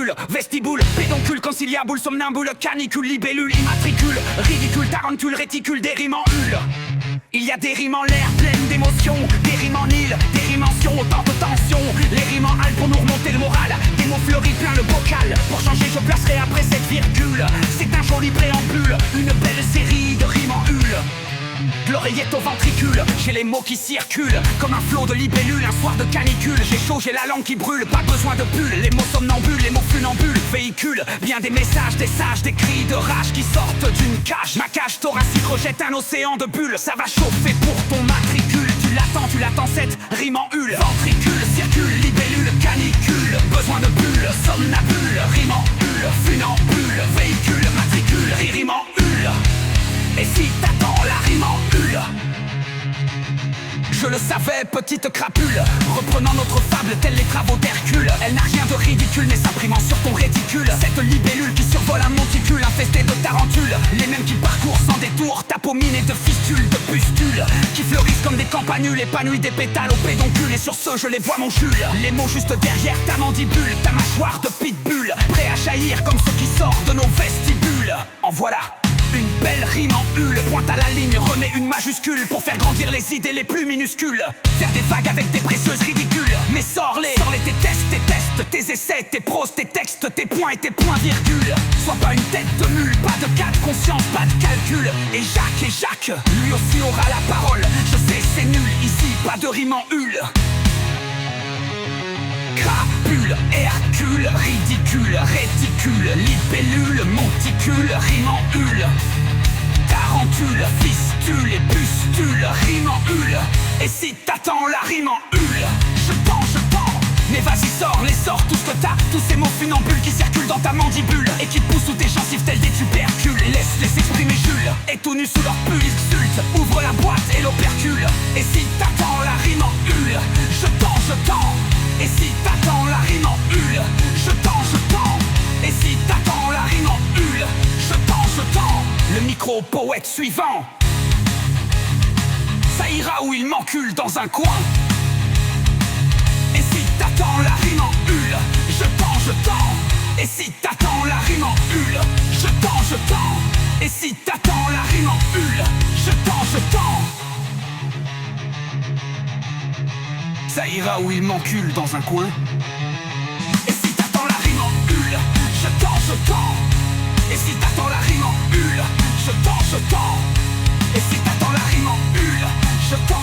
bulle, vestibule, pédoncule, conciliabule, somnambule, canicule, libellule, immatricule, ridicule, tarentule, réticule, des rimes en hule. Il y a des rimes en l'air pleines d'émotions, des rimes en île, des dimensions, autant de tension. Les rimes en halle pour nous remonter le moral, des mots fleuris plein le bocal. Pour changer je placerai après cette virgule. C'est un joli préambule, une belle série de rimes en hule. L'oreillette au ventricule, j'ai les mots qui circulent comme un flot de libellules, un soir de canicule. J'ai chaud, j'ai la langue qui brûle, pas besoin de pull. Les mots somnambules, les mots funambules véhiculent bien des messages, des sages, des cris de rage qui sortent d'une cage. Ma cage thoracique rejette un océan de bulles, ça va chauffer pour ton matricule. Tu l'attends, cette rime en hule. Ventricule, circule, libellule, canicule. Besoin de bulles, somnambule, rime en hule. Funambule, véhicule, matricule, rime en hule. Et si t'attends la rime en hule? Je le savais, petite crapule, reprenant notre fable tels les travaux d'Hercule. Elle n'a rien de ridicule, mais s'imprimant sur ton réticule. Cette libellule qui survole un monticule infesté de tarentules. Les mêmes qui parcourent sans détour ta mine et de fistules, de pustules qui fleurissent comme des campanules, épanouis des pétales au pédoncule. Et sur ce je les vois mon Jules. Les mots juste derrière ta mandibule, ta mâchoire de pitbull, prêt à jaillir comme ceux qui sortent de nos vestibules. En voilà une belle rime en hule, pointe à la ligne, remets une majuscule pour faire grandir les idées les plus minuscules. Faire des vagues avec des précieuses ridicules. Mais sors-les, tes tests, tes essais, tes proses, tes textes, tes points et tes points-virgules. Sois pas une tête de mule, pas de cas de conscience, pas de calcul. Et Jacques, lui aussi aura la parole. Je sais c'est nul, ici pas de rime en hule. Crapule, Hercule, ridicule, réticule, libellule, monticule, rime en hule. Tarentule, fistule et pustule, rime en hule. Et si t'attends la rime en hule? Je tends. Mais vas-y sors tout ce que t'as, tous ces mots funambules qui circulent dans ta mandibule et qui te poussent sous tes gencives tels des tubercules. Laisse-les s'exprimer Jules, et tout nu sous leur pull exulte. Ouvre la boîte et l'opercule. Et si t'attends la rime en hule? Je tends. Et si t'attends la rime en hule? Je tends. Et si t'attends la rime en hule? Je tends. Le micro-poète suivant, ça ira où il m'encule dans un coin. Et si t'attends la rime en hule? Je tends. Et si t'attends la rime en hule? Je tends. Et si t'attends la rime en hule? Je tends. Ça ira où il m'encule dans un coin. Et si t'attends la rime en hule? Je tends. Et si t'attends la rime en hule? Je tends. Et si t'attends la rime en hule? Je tends.